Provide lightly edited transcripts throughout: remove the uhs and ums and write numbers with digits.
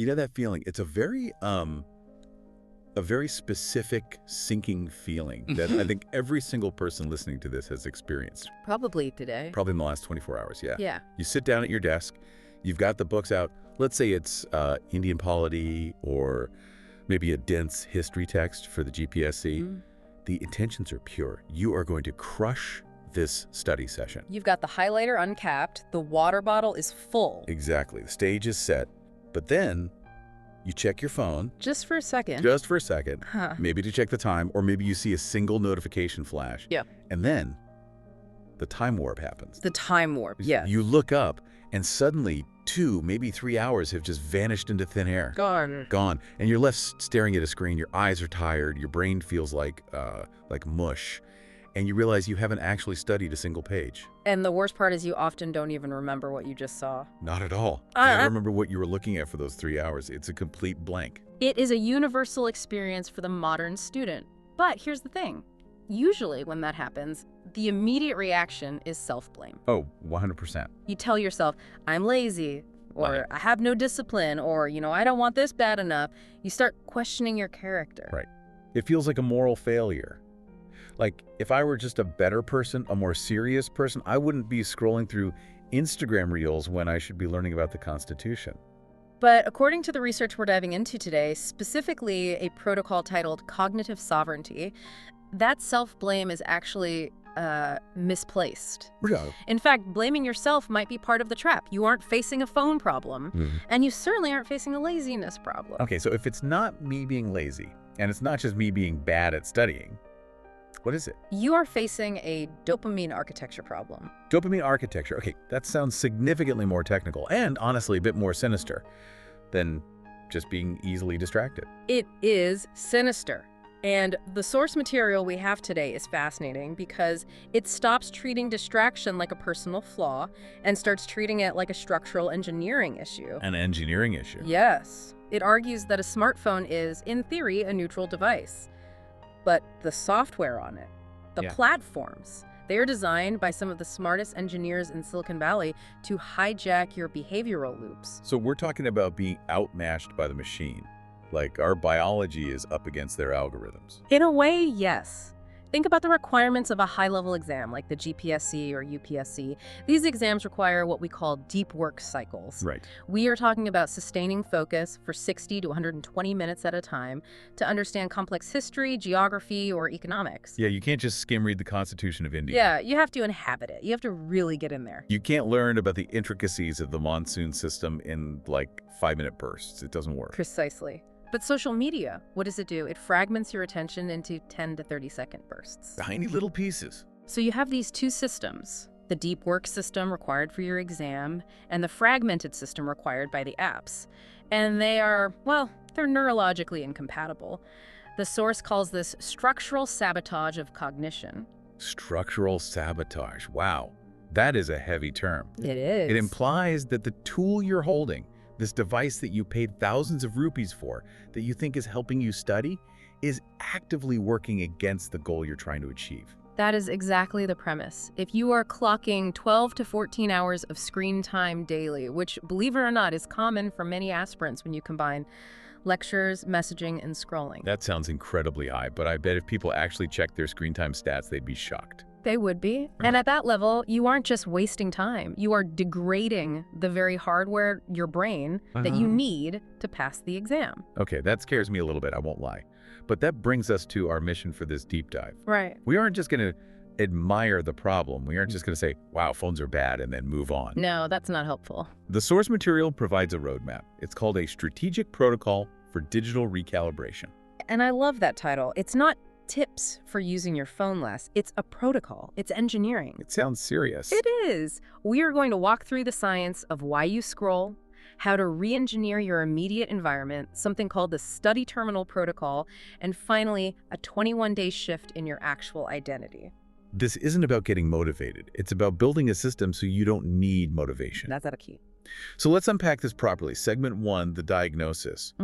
You know that feeling? It's a very specific sinking feeling that I think every single person listening to this has experienced. Probably today. Probably in the last 24 hours, yeah. Yeah. You sit down at your desk, you've got the books out. Let's say it's Indian polity or maybe a dense history text for the Gpsc. Mm. The intentions are pure. You are going to crush this study session. You've got the highlighter uncapped, the water bottle is full. Exactly. The stage is set. But then you check your phone. Just for a second. Just for a second. Huh. Maybe to check the time, or maybe you see a single notification flash. Yeah. And then the time warp happens. The time warp, yes. You look up, and suddenly 2, maybe 3 hours have just vanished into thin air. Gone. Gone. And you're left staring at a screen. Your eyes are tired. Your brain feels like mush. And you realize you haven't actually studied a single page. And the worst part is you often don't even remember what you just saw. Not at all. I don't remember what you were looking at for those 3 hours. It's a complete blank. It is a universal experience for the modern student. But here's the thing. Usually when that happens, the immediate reaction is self-blame. Oh, 100%. You tell yourself, I'm lazy, or Right. I have no discipline, or, I don't want this bad enough. You start questioning your character. Right. It feels like a moral failure. Like, if I were just a better person, a more serious person, I wouldn't be scrolling through Instagram reels when I should be learning about the Constitution. But according to the research we're diving into today, specifically a protocol titled Cognitive Sovereignty, that self-blame is actually misplaced. Yeah. In fact, blaming yourself might be part of the trap. You aren't facing a phone problem, and you certainly aren't facing a laziness problem. Okay, so if it's not me being lazy, and it's not just me being bad at studying, what is it? You are facing a dopamine architecture problem. Dopamine architecture. Okay, that sounds significantly more technical and honestly a bit more sinister than just being easily distracted. It is sinister. And the source material we have today is fascinating because it stops treating distraction like a personal flaw and starts treating it like a structural engineering issue. An engineering issue. Yes. It argues that a smartphone is, in theory, a neutral device. But the software on it, the platforms, they are designed by some of the smartest engineers in Silicon Valley to hijack your behavioral loops. So we're talking about being outmatched by the machine. Like our biology is up against their algorithms. In a way, yes. Think about the requirements of a high-level exam like the Gpsc or Upsc. These exams require what we call deep work cycles. Right. We are talking about sustaining focus for 60 to 120 minutes at a time to understand complex history, geography, or economics. Yeah, you can't just skim read the Constitution of India. Yeah, you have to inhabit it. You have to really get in there. You can't learn about the intricacies of the monsoon system in like 5-minute bursts. It doesn't work. Precisely. But social media, what does it do? It fragments your attention into 10 to 30-second bursts. Tiny little pieces. So you have these two systems, the deep work system required for your exam and the fragmented system required by the apps. And they are, well, they're neurologically incompatible. The source calls this structural sabotage of cognition. Structural sabotage. Wow. That is a heavy term. It is. It implies that the tool you're holding, this device that you paid thousands of rupees for, that you think is helping you study, is actively working against the goal you're trying to achieve. That is exactly the premise. If you are clocking 12 to 14 hours of screen time daily, which, believe it or not, is common for many aspirants when you combine lectures, messaging, and scrolling. That sounds incredibly high, but I bet if people actually checked their screen time stats, they'd be shocked. They would be. And at that level, you aren't just wasting time. You are degrading the very hardware, your brain, that you need to pass the exam. Okay, that scares me a little bit, I won't lie. But that brings us to our mission for this deep dive. Right. We aren't just going to admire the problem. We aren't just going to say, wow, phones are bad, and then move on. No, that's not helpful. The source material provides a roadmap. It's called a strategic protocol for digital recalibration. And I love that title. It's not tips for using your phone less. It's a protocol. It's engineering. It sounds serious. It is. We are going to walk through the science of why you scroll, how to re-engineer your immediate environment, something called the study terminal protocol, and finally, a 21-day shift in your actual identity. This isn't about getting motivated. It's about building a system so you don't need motivation. That's a key. So let's unpack this properly. Segment 1, the diagnosis.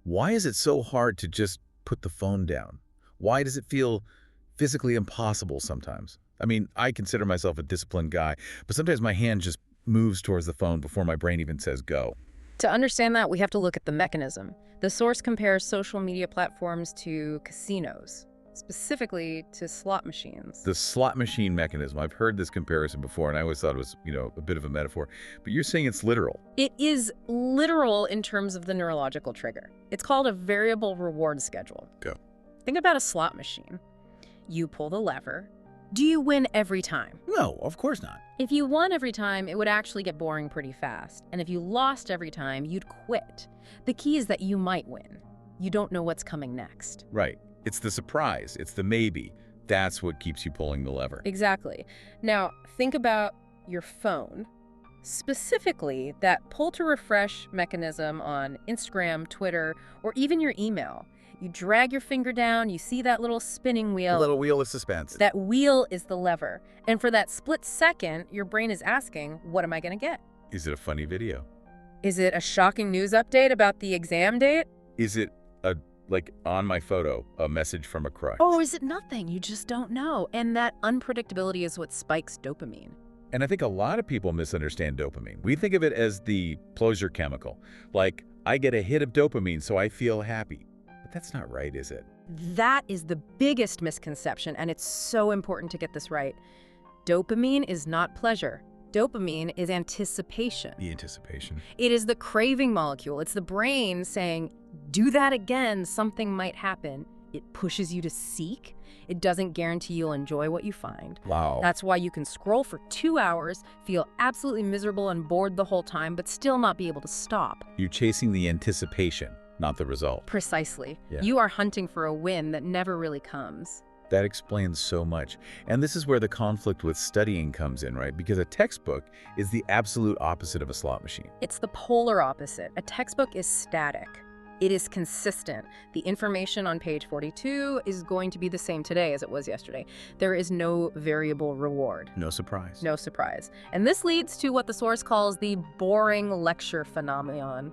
Why is it so hard to just put the phone down? Why does it feel physically impossible sometimes? I mean, I consider myself a disciplined guy, but sometimes my hand just moves towards the phone before my brain even says go. To understand that, we have to look at the mechanism. The source compares social media platforms to casinos, specifically to slot machines. The slot machine mechanism. I've heard this comparison before, and I always thought it was, a bit of a metaphor. But you're saying it's literal. It is literal in terms of the neurological trigger. It's called a variable reward schedule. Go. Think about a slot machine. You pull the lever. Do you win every time? No, of course not. If you won every time, it would actually get boring pretty fast. And if you lost every time, you'd quit. The key is that you might win. You don't know what's coming next. Right. It's the surprise. It's the maybe. That's what keeps you pulling the lever. Exactly. Now, think about your phone. Specifically, that pull to refresh mechanism on Instagram, Twitter, or even your email. You drag your finger down, you see that little spinning wheel. The little wheel of suspense. That wheel is the lever. And for that split second, your brain is asking, what am I going to get? Is it a funny video? Is it a shocking news update about the exam date? Is it like on my photo, a message from a crush? Or is it nothing? You just don't know. And that unpredictability is what spikes dopamine. And I think a lot of people misunderstand dopamine. We think of it as the pleasure chemical. Like, I get a hit of dopamine, so I feel happy. But that's not right, is it? That is the biggest misconception, and it's so important to get this right. Dopamine is not pleasure. Dopamine is anticipation. The anticipation. It is the craving molecule. It's the brain saying, do that again, something might happen. It pushes you to seek. It doesn't guarantee you'll enjoy what you find. Wow. That's why you can scroll for 2 hours, feel absolutely miserable and bored the whole time, but still not be able to stop. You're chasing the anticipation, not the result. Precisely. Yeah. You are hunting for a win that never really comes. That explains so much. And this is where the conflict with studying comes in, right? Because a textbook is the absolute opposite of a slot machine. It's the polar opposite. A textbook is static. It is consistent. The information on page 42 is going to be the same today as it was yesterday. There is no variable reward. No surprise. No surprise. And this leads to what the source calls the boring lecture phenomenon.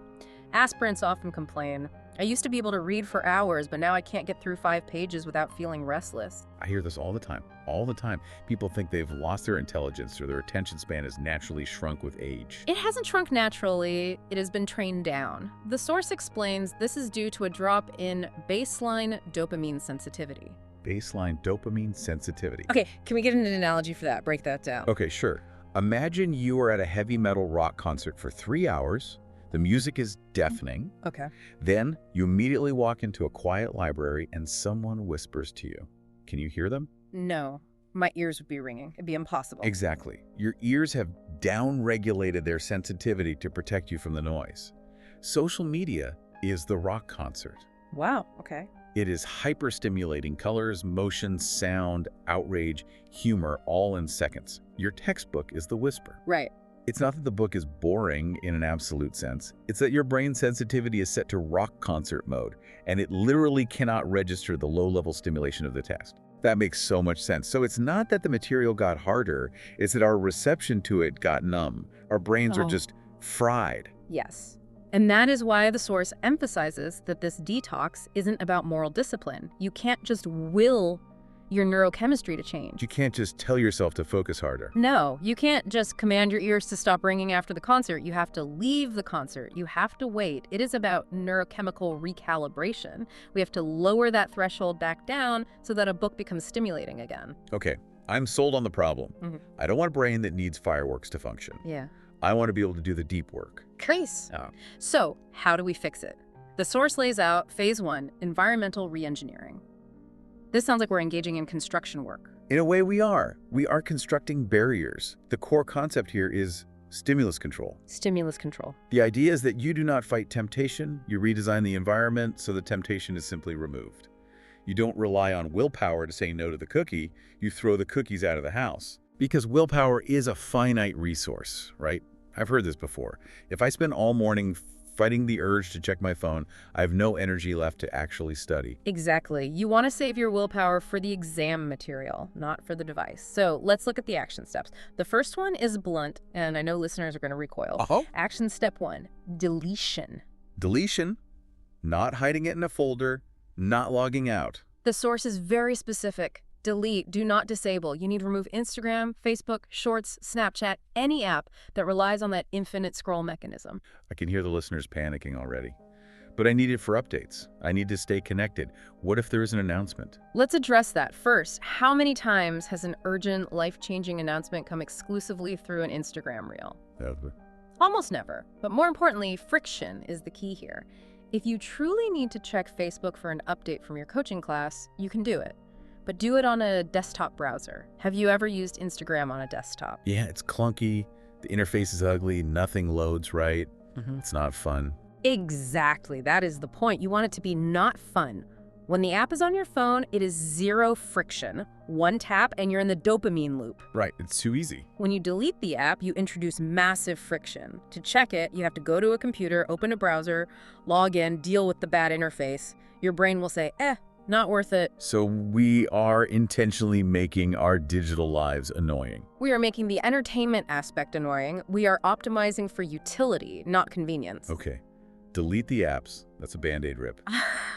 Aspirants often complain, I used to be able to read for hours, but now I can't get through 5 pages without feeling restless. I hear this all the time. All the time. People think they've lost their intelligence or their attention span has naturally shrunk with age. It hasn't shrunk naturally. It has been trained down. The source explains this is due to a drop in baseline dopamine sensitivity. Baseline dopamine sensitivity. Okay, can we get an analogy for that? Break that down. Okay, sure. Imagine you are at a heavy metal rock concert for 3 hours. The music is deafening. Okay. Then you immediately walk into a quiet library and someone whispers to you. Can you hear them? No, my ears would be ringing. It'd be impossible. Exactly. Your ears have down-regulated their sensitivity to protect you from the noise. Social media is the rock concert. Wow, okay. It is hyper-stimulating colors, motion, sound, outrage, humor, all in seconds. Your textbook is the whisper. Right. It's not that the book is boring in an absolute sense. It's that your brain sensitivity is set to rock concert mode, and it literally cannot register the low-level stimulation of the text. That makes so much sense. So it's not that the material got harder, it's that our reception to it got numb. Our brains are just fried. Yes. And that is why the source emphasizes that this detox isn't about moral discipline. You can't just will your neurochemistry to change. You can't just tell yourself to focus harder. No, you can't just command your ears to stop ringing after the concert. You have to leave the concert. You have to wait. It is about neurochemical recalibration. We have to lower that threshold back down so that a book becomes stimulating again. Okay, I'm sold on the problem. I don't want a brain that needs fireworks to function. Yeah. I want to be able to do the deep work. Case. So, how do we fix it? The source lays out phase 1, environmental reengineering. This sounds like we're engaging in construction work. In a way, we are. We are constructing barriers. The core concept here is stimulus control. Stimulus control. The idea is that you do not fight temptation. You redesign the environment so the temptation is simply removed. You don't rely on willpower to say no to the cookie. You throw the cookies out of the house. Because willpower is a finite resource, right? I've heard this before. If I spend all morning fighting the urge to check my phone, I have no energy left to actually study. Exactly. You want to save your willpower for the exam material, not for the device. So let's look at the action steps. The first one is blunt, and I know listeners are going to recoil. Action step 1, deletion. Deletion, not hiding it in a folder, not logging out. The source is very specific. delete, do not disable. You need to remove Instagram, Facebook, Shorts, Snapchat, any app that relies on that infinite scroll mechanism. I can hear the listeners panicking already. But I need it for updates. I need to stay connected. What if there is an announcement? Let's address that first. How many times has an urgent, life-changing announcement come exclusively through an Instagram reel? Never. Almost never. But more importantly, friction is the key here. If you truly need to check Facebook for an update from your coaching class, you can do it. But do it on a desktop browser. Have you ever used Instagram on a desktop? Yeah, it's clunky. The interface is ugly. Nothing loads right. It's not fun. Exactly. That is the point. You want it to be not fun. When the app is on your phone, it is zero friction. One tap and you're in the dopamine loop. Right, it's too easy. When you delete the app, you introduce massive friction. To check it, you have to go to a computer, open a browser, log in, deal with the bad interface. Your brain will say, not worth it. So we are intentionally making our digital lives annoying. We are making the entertainment aspect annoying. We are optimizing for utility, not convenience. Okay, delete the apps. That's a Band-Aid rip.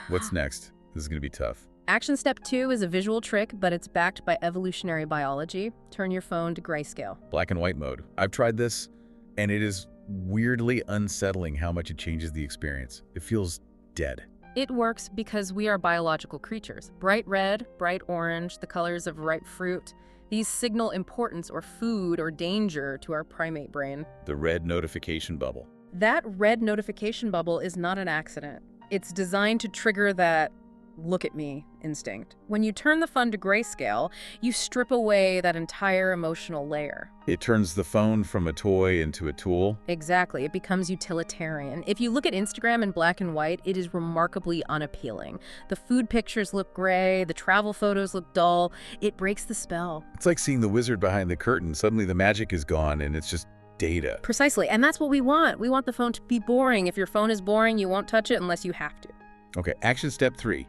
What's next? This is going to be tough. Action step 2 is a visual trick, but it's backed by evolutionary biology. Turn your phone to grayscale. Black and white mode. I've tried this, and it is weirdly unsettling how much it changes the experience. It feels dead. It works because we are biological creatures. Bright red, bright orange, the colors of ripe fruit. These signal importance or food or danger to our primate brain. The red notification bubble. That red notification bubble is not an accident. It's designed to trigger that look at me instinct. When you turn the phone to grayscale, you strip away that entire emotional layer. It turns the phone from a toy into a tool. Exactly. It becomes utilitarian. If you look at Instagram in black and white, it is remarkably unappealing. The food pictures look gray, the travel photos look dull. It breaks the spell. It's like seeing the wizard behind the curtain. Suddenly the magic is gone and it's just data. Precisely. And that's what we want. We want the phone to be boring. If your phone is boring, you won't touch it unless you have to. Okay, action step 3.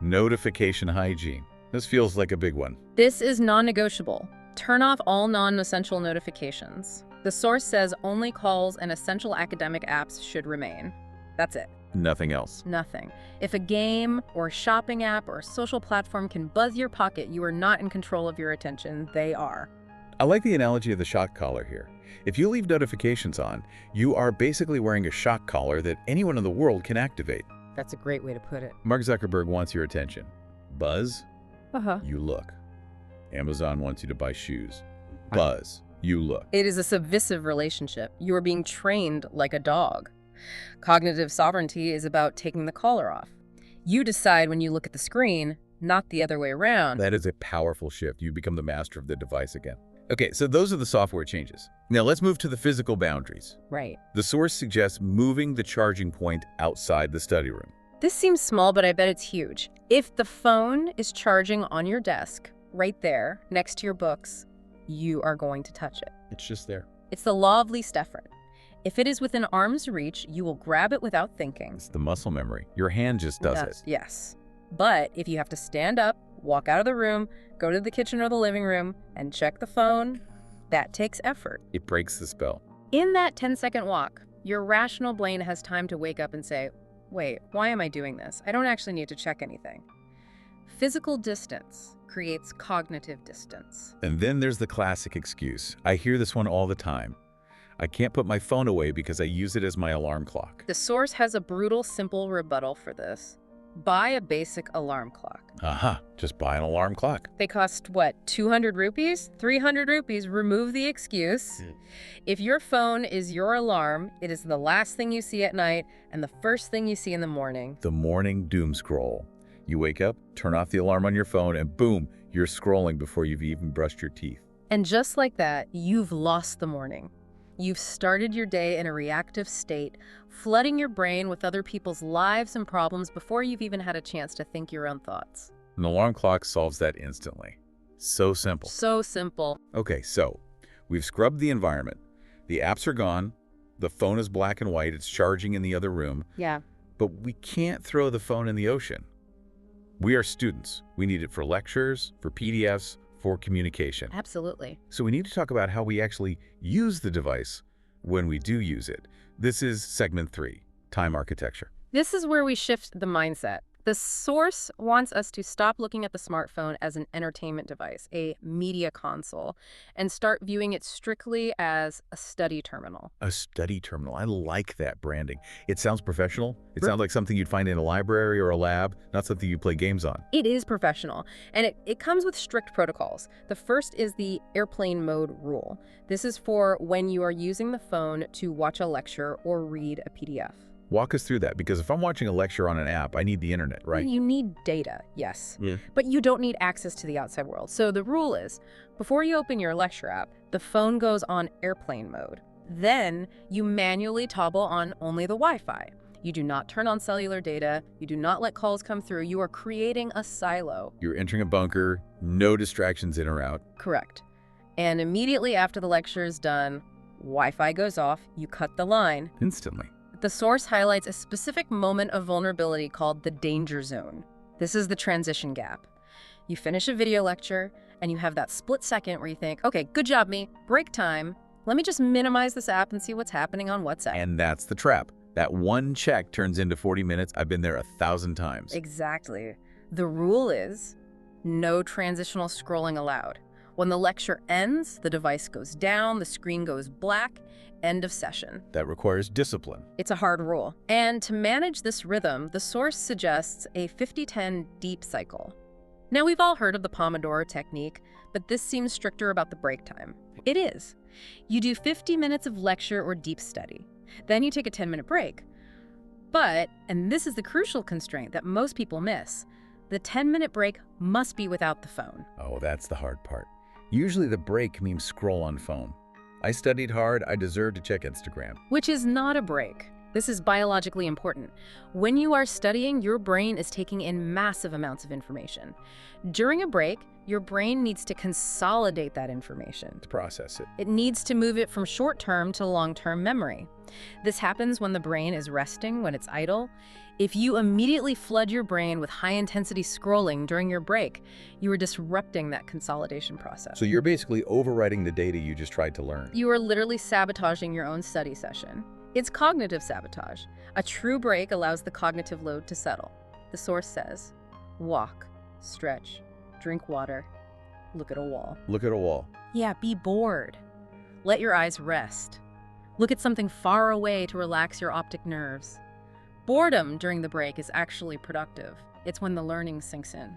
Notification hygiene. This feels like a big one. This is non-negotiable. Turn off all non-essential notifications. The source says only calls and essential academic apps should remain. That's it. Nothing else. Nothing. If a game or a shopping app or a social platform can buzz your pocket, you are not in control of your attention. They are. I like the analogy of the shock collar here. If you leave notifications on, you are basically wearing a shock collar that anyone in the world can activate. That's a great way to put it. Mark Zuckerberg wants your attention. Buzz, you look. Amazon wants you to buy shoes. Buzz, you look. It is a submissive relationship. You are being trained like a dog. Cognitive sovereignty is about taking the collar off. You decide when you look at the screen, not the other way around. That is a powerful shift. You become the master of the device again. Okay, so those are the software changes. Now let's move to the physical boundaries. Right. The source suggests moving the charging point outside the study room. This seems small, but I bet it's huge. If the phone is charging on your desk, right there, next to your books, you are going to touch it. It's just there. It's the law of least effort. If it is within arm's reach, you will grab it without thinking. It's the muscle memory. Your hand just does it. Yes. But if you have to stand up, walk out of the room, go to the kitchen or the living room, and check the phone, that takes effort. It breaks the spell. In that 10-second walk, your rational brain has time to wake up and say, wait, why am I doing this? I don't actually need to check anything. Physical distance creates cognitive distance. And then there's the classic excuse. I hear this one all the time. I can't put my phone away because I use it as my alarm clock. The source has a brutal, simple rebuttal for this. Buy a basic alarm clock. Just buy an alarm clock. They cost, what, 200 rupees? 300 rupees, remove the excuse. If your phone is your alarm, it is the last thing you see at night and the first thing you see in the morning. The morning doom scroll. You wake up, turn off the alarm on your phone, and boom, you're scrolling before you've even brushed your teeth. And just like that, you've lost the morning. You've started your day in a reactive state, flooding your brain with other people's lives and problems before you've even had a chance to think your own thoughts. An alarm clock solves that instantly. So simple. So simple. Okay, so we've scrubbed the environment. The apps are gone. The phone is black and white. It's charging in the other room. Yeah. But we can't throw the phone in the ocean. We are students. We need it for lectures, for PDFs, for communication. Absolutely. So we need to talk about how we actually use the device when we do use it. This is segment 3, time architecture. This is where we shift the mindset. The source wants us to stop looking at the smartphone as an entertainment device, a media console, and start viewing it strictly as a study terminal. A study terminal. I like that branding. It sounds professional. It sounds like something you'd find in a library or a lab, not something you play games on. It is professional, and it comes with strict protocols. The first is the airplane mode rule. This is for when you are using the phone to watch a lecture or read a PDF. Walk us through that, because if I'm watching a lecture on an app, I need the internet, right? You need data, yes. Yeah. But you don't need access to the outside world. So the rule is, before you open your lecture app, the phone goes on airplane mode. Then you manually toggle on only the Wi-Fi. You do not turn on cellular data. You do not let calls come through. You are creating a silo. You're entering a bunker, no distractions in or out. Correct. And immediately after the lecture is done, Wi-Fi goes off. You cut the line. Instantly. The source highlights a specific moment of vulnerability called the danger zone. This is the transition gap. You finish a video lecture, and you have that split second where you think, okay, good job, me. Break time. Let me just minimize this app and see what's happening on WhatsApp. And that's the trap. That one check turns into 40 minutes. I've been there 1,000 times. Exactly. The rule is no transitional scrolling allowed. When the lecture ends, the device goes down, the screen goes black, end of session. That requires discipline. It's a hard rule. And to manage this rhythm, the source suggests a 50-10 deep cycle. Now, we've all heard of the Pomodoro technique, but this seems stricter about the break time. It is. You do 50 minutes of lecture or deep study. Then you take a 10-minute break. But, and this is the crucial constraint that most people miss, the 10-minute break must be without the phone. Oh, that's the hard part. Usually the break means scroll on phone. I studied hard, I deserve to check Instagram. Which is not a break. This is biologically important. When you are studying, your brain is taking in massive amounts of information. During a break, your brain needs to consolidate that information. To process it. It needs to move it from short-term to long-term memory. This happens when the brain is resting, when it's idle. If you immediately flood your brain with high-intensity scrolling during your break, you are disrupting that consolidation process. So you're basically overwriting the data you just tried to learn. You are literally sabotaging your own study session. It's cognitive sabotage. A true break allows the cognitive load to settle. The source says, walk, stretch, drink water, look at a wall. Look at a wall. Yeah, be bored. Let your eyes rest. Look at something far away to relax your optic nerves. Boredom during the break is actually productive. It's when the learning sinks in.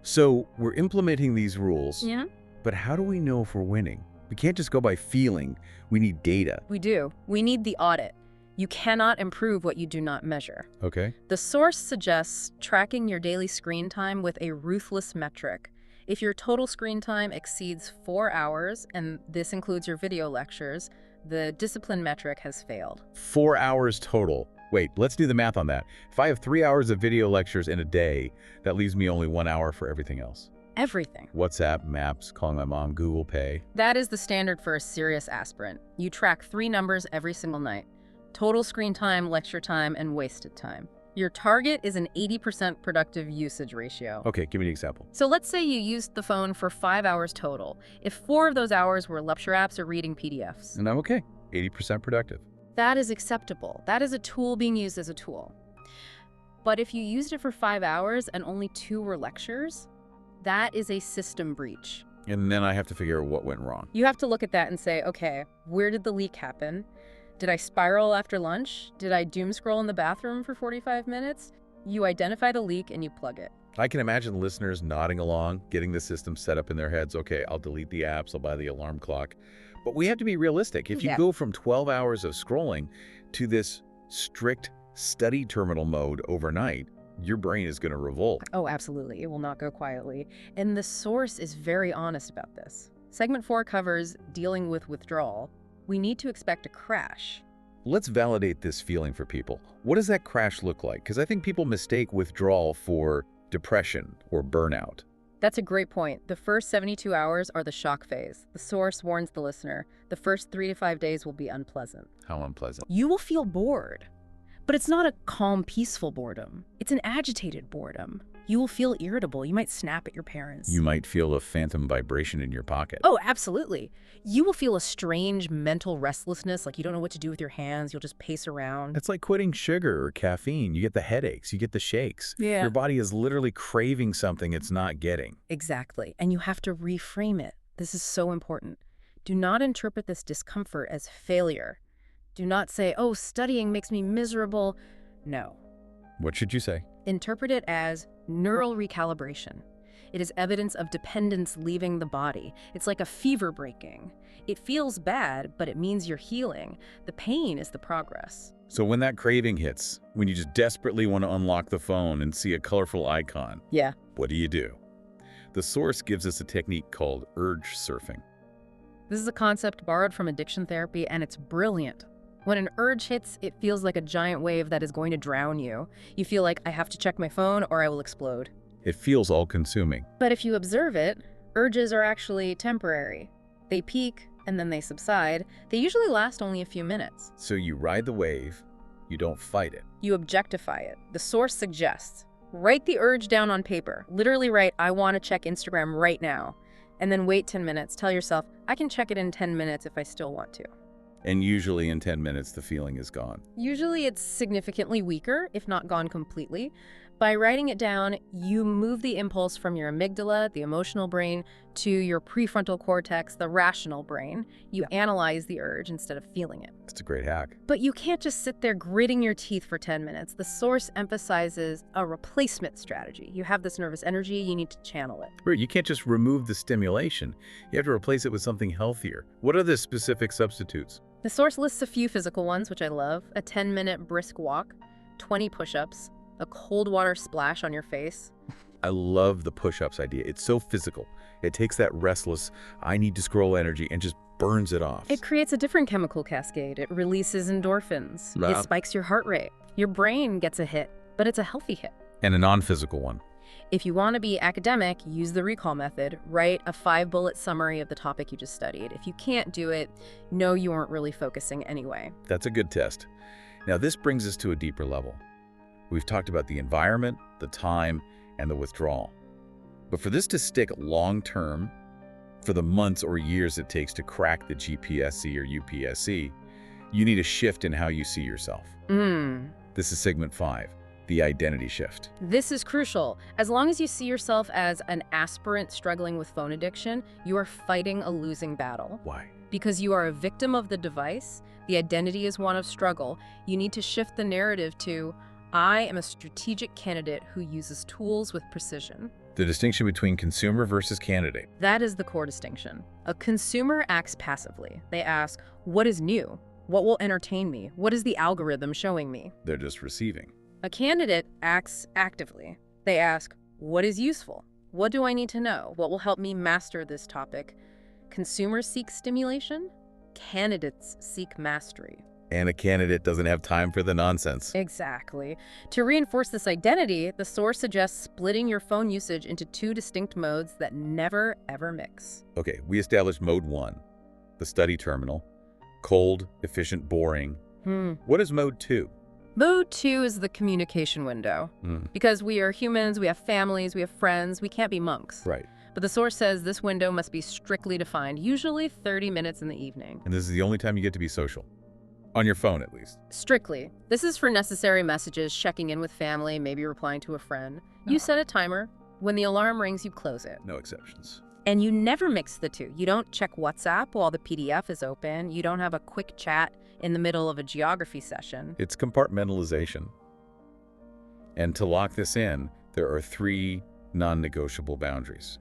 So we're implementing these rules. Yeah? But how do we know if we're winning? We can't just go by feeling. We need data. We do. We need the audit. You cannot improve what you do not measure. Okay. The source suggests tracking your daily screen time with a ruthless metric. If your total screen time exceeds 4 hours, and this includes your video lectures, the discipline metric has failed. 4 hours total. Wait, let's do the math on that. If I have 3 hours of video lectures in a day, that leaves me only 1 hour for everything else. Everything. WhatsApp, Maps, calling my mom, Google Pay. That is the standard for a serious aspirant. You track 3 numbers every single night. Total screen time, lecture time, and wasted time. Your target is an 80% productive usage ratio. Okay, give me an example. So let's say you used the phone for 5 hours total. If 4 of those hours were lecture apps or reading PDFs. And I'm okay. 80% productive. That is acceptable. That is a tool being used as a tool. But if you used it for 5 hours and only 2 were lectures, that is a system breach. And then I have to figure out what went wrong. You have to look at that and say, okay, where did the leak happen? Did I spiral after lunch? Did I doom scroll in the bathroom for 45 minutes? You identify the leak and you plug it. I can imagine listeners nodding along, getting the system set up in their heads. Okay, I'll delete the apps, I'll buy the alarm clock. But we have to be realistic. If you go from 12 hours of scrolling to this strict study terminal mode overnight, your brain is going to revolt. Oh, absolutely. It will not go quietly. And the source is very honest about this. Segment 4 covers dealing with withdrawal. We need to expect a crash. Let's validate this feeling for people. What does that crash look like? Because I think people mistake withdrawal for depression or burnout. That's a great point. The first 72 hours are the shock phase. The source warns the listener. The first 3 to 5 days will be unpleasant. How unpleasant? You will feel bored. But it's not a calm, peaceful boredom. It's an agitated boredom. You will feel irritable. You might snap at your parents. You might feel a phantom vibration in your pocket. Oh, absolutely. You will feel a strange mental restlessness, like you don't know what to do with your hands. You'll just pace around. It's like quitting sugar or caffeine. You get the headaches, you get the shakes. Yeah. Your body is literally craving something it's not getting. Exactly. And you have to reframe it. This is so important. Do not interpret this discomfort as failure. Do not say, oh, studying makes me miserable. No. What should you say? Interpret it as neural recalibration. It is evidence of dependence leaving the body. It's like a fever breaking. It feels bad, but it means you're healing. The pain is the progress. So when that craving hits, when you just desperately want to unlock the phone and see a colorful icon, Yeah. what do? The source gives us a technique called urge surfing. This is a concept borrowed from addiction therapy, and it's brilliant. When an urge hits, it feels like a giant wave that is going to drown you. You feel like, I have to check my phone or I will explode. It feels all-consuming. But if you observe it, urges are actually temporary. They peak and then they subside. They usually last only a few minutes. So you ride the wave, you don't fight it. You objectify it. The source suggests, write the urge down on paper. Literally write, I want to check Instagram right now. And then wait 10 minutes. Tell yourself, I can check it in 10 minutes if I still want to. And usually in 10 minutes, the feeling is gone. Usually it's significantly weaker, if not gone completely. By writing it down, you move the impulse from your amygdala, the emotional brain, to your prefrontal cortex, the rational brain. You analyze the urge instead of feeling it. It's a great hack. But you can't just sit there gritting your teeth for 10 minutes. The source emphasizes a replacement strategy. You have this nervous energy, you need to channel it. Right, you can't just remove the stimulation. You have to replace it with something healthier. What are the specific substitutes? The source lists a few physical ones, which I love. A 10-minute brisk walk, 20 push-ups, a cold water splash on your face. I love the push-ups idea. It's so physical. It takes that restless, I need to scroll energy and just burns it off. It creates a different chemical cascade. It releases endorphins. Wow. It spikes your heart rate. Your brain gets a hit, but it's a healthy hit. And a non-physical one. If you want to be academic, use the recall method. Write a 5-bullet summary of the topic you just studied. If you can't do it, know you weren't really focusing anyway. That's a good test. Now this brings us to a deeper level. We've talked about the environment, the time, and the withdrawal. But for this to stick long-term, for the months or years it takes to crack the Gpsc or Upsc, you need a shift in how you see yourself. This is segment 5, the identity shift. This is crucial. As long as you see yourself as an aspirant struggling with phone addiction, you are fighting a losing battle. Why? Because you are a victim of the device, the identity is one of struggle. You need to shift the narrative to, I am a strategic candidate who uses tools with precision. The distinction between consumer versus candidate. That is the core distinction. A consumer acts passively. They ask, what is new? What will entertain me? What is the algorithm showing me? They're just receiving. A candidate acts actively. They ask, what is useful? What do I need to know? What will help me master this topic? Consumers seek stimulation. Candidates seek mastery. And a candidate doesn't have time for the nonsense. Exactly. To reinforce this identity, the source suggests splitting your phone usage into 2 distinct modes that never, ever mix. Okay, we established mode 1, the study terminal. Cold, efficient, boring. What is mode 2? Mode 2 is the communication window. Because we are humans, we have families, we have friends, we can't be monks. Right. But the source says this window must be strictly defined, usually 30 minutes in the evening. And this is the only time you get to be social. On your phone, at least. Strictly. This is for necessary messages, checking in with family, maybe replying to a friend. You set a timer. When the alarm rings, you close it. No exceptions. And you never mix the two. You don't check WhatsApp while the PDF is open. You don't have a quick chat in the middle of a geography session. It's compartmentalization. And to lock this in, there are 3 non-negotiable boundaries.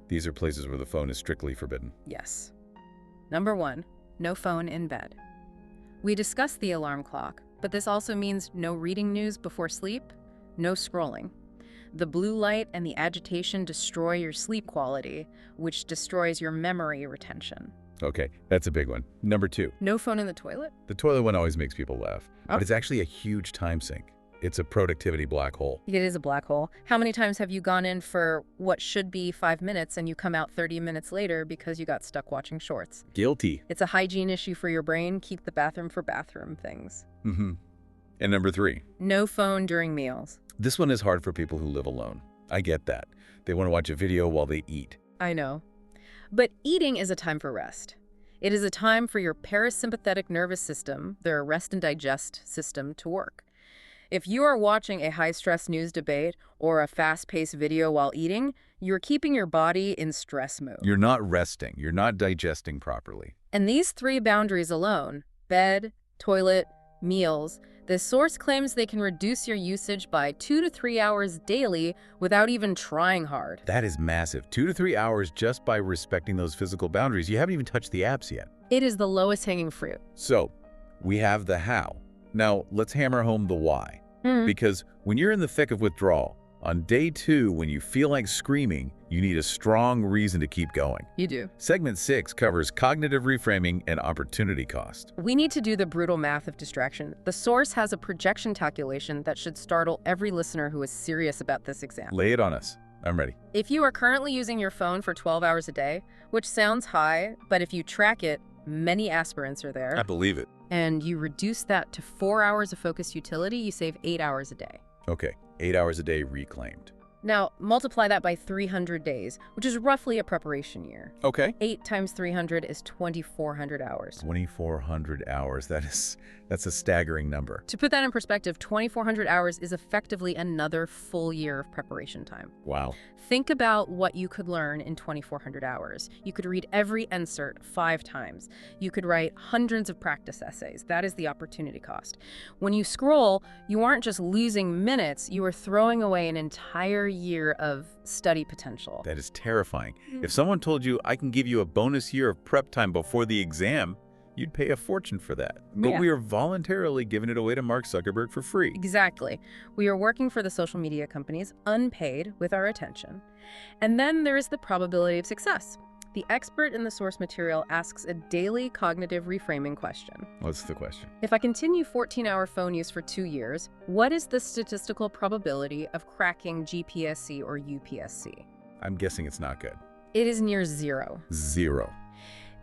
These are places where the phone is strictly forbidden. Yes. Number 1, no phone in bed. We discussed the alarm clock, but this also means no reading news before sleep, no scrolling. The blue light and the agitation destroy your sleep quality, which destroys your memory retention. Okay, that's a big one. Number 2. No phone in the toilet? The toilet one always makes people laugh, but it's actually a huge time sink. It's a productivity black hole. It is a black hole. How many times have you gone in for what should be 5 minutes and you come out 30 minutes later because you got stuck watching shorts? Guilty. It's a hygiene issue for your brain. Keep the bathroom for bathroom things. And number 3. No phone during meals. This one is hard for people who live alone. I get that. They want to watch a video while they eat. I know. But eating is a time for rest. It is a time for your parasympathetic nervous system, their rest and digest system, to work. If you are watching a high-stress news debate or a fast-paced video while eating, you're keeping your body in stress mode. You're not resting. You're not digesting properly. And these 3 boundaries alone, bed, toilet, meals, the source claims they can reduce your usage by 2 to 3 hours daily without even trying hard. That is massive. 2 to 3 hours just by respecting those physical boundaries. You haven't even touched the apps yet. It is the lowest hanging fruit. So, we have the how. Now, let's hammer home the why. Because when you're in the thick of withdrawal, on day 2, when you feel like screaming, you need a strong reason to keep going. You do. Segment 6 covers cognitive reframing and opportunity cost. We need to do the brutal math of distraction. The source has a projection calculation that should startle every listener who is serious about this exam. Lay it on us. I'm ready. If you are currently using your phone for 12 hours a day, which sounds high, but if you track it, many aspirants are there. I believe it. And you reduce that to 4 hours of focused utility, you save 8 hours a day. Okay, 8 hours a day reclaimed. Now, multiply that by 300 days, which is roughly a preparation year. Okay. 8 times 300 is 2,400 hours. 2,400 hours. That's a staggering number. To put that in perspective, 2,400 hours is effectively another full year of preparation time. Wow. Think about what you could learn in 2,400 hours. You could read every insert 5 times. You could write hundreds of practice essays. That is the opportunity cost. When you scroll, you aren't just losing minutes, you are throwing away an entire year of study potential. That is terrifying. If someone told you, I can give you a bonus year of prep time before the exam, you'd pay a fortune for that. But we are voluntarily giving it away to Mark Zuckerberg for free. Exactly. We are working for the social media companies, unpaid, with our attention. And then there is the probability of success. The expert in the source material asks a daily cognitive reframing question. What's the question? If I continue 14-hour phone use for 2 years, what is the statistical probability of cracking Gpsc or Upsc? I'm guessing it's not good. It is near 0. 0.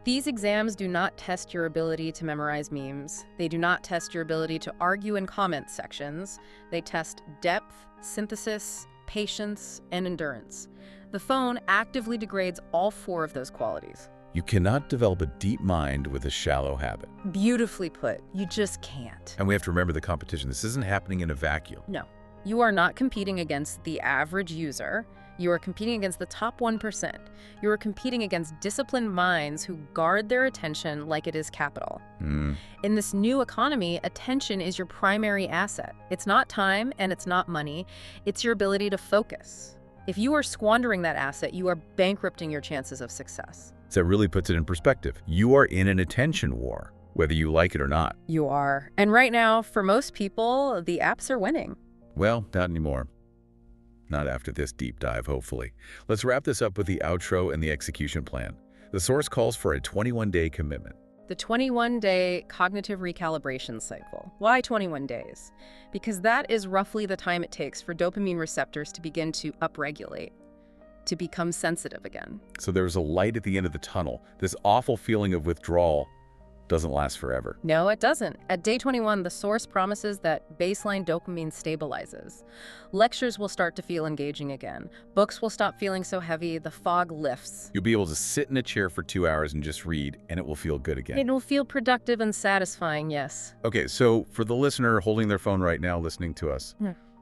These exams do not test your ability to memorize memes. They do not test your ability to argue in comment sections. They test depth, synthesis, patience, and endurance. The phone actively degrades all 4 of those qualities. You cannot develop a deep mind with a shallow habit. Beautifully put. You just can't. And we have to remember the competition. This isn't happening in a vacuum. No. You are not competing against the average user. You are competing against the top 1%. You are competing against disciplined minds who guard their attention like it is capital. In this new economy, attention is your primary asset. It's not time and it's not money. It's your ability to focus. If you are squandering that asset, you are bankrupting your chances of success. So that really puts it in perspective. You are in an attention war, whether you like it or not. You are. And right now, for most people, the apps are winning. Well, not anymore. Not after this deep dive, hopefully. Let's wrap this up with the outro and the execution plan. The source calls for a 21-day commitment. The 21-day cognitive recalibration cycle. Why 21 days? Because that is roughly the time it takes for dopamine receptors to begin to upregulate, to become sensitive again. So there's a light at the end of the tunnel. This awful feeling of withdrawal doesn't last forever. No, it doesn't. At day 21, the source promises that baseline dopamine stabilizes. Lectures will start to feel engaging again. Books will stop feeling so heavy. The fog lifts. You'll be able to sit in a chair for 2 hours and just read, and it will feel good again. It will feel productive and satisfying, yes. Okay, so for the listener holding their phone right now listening to us,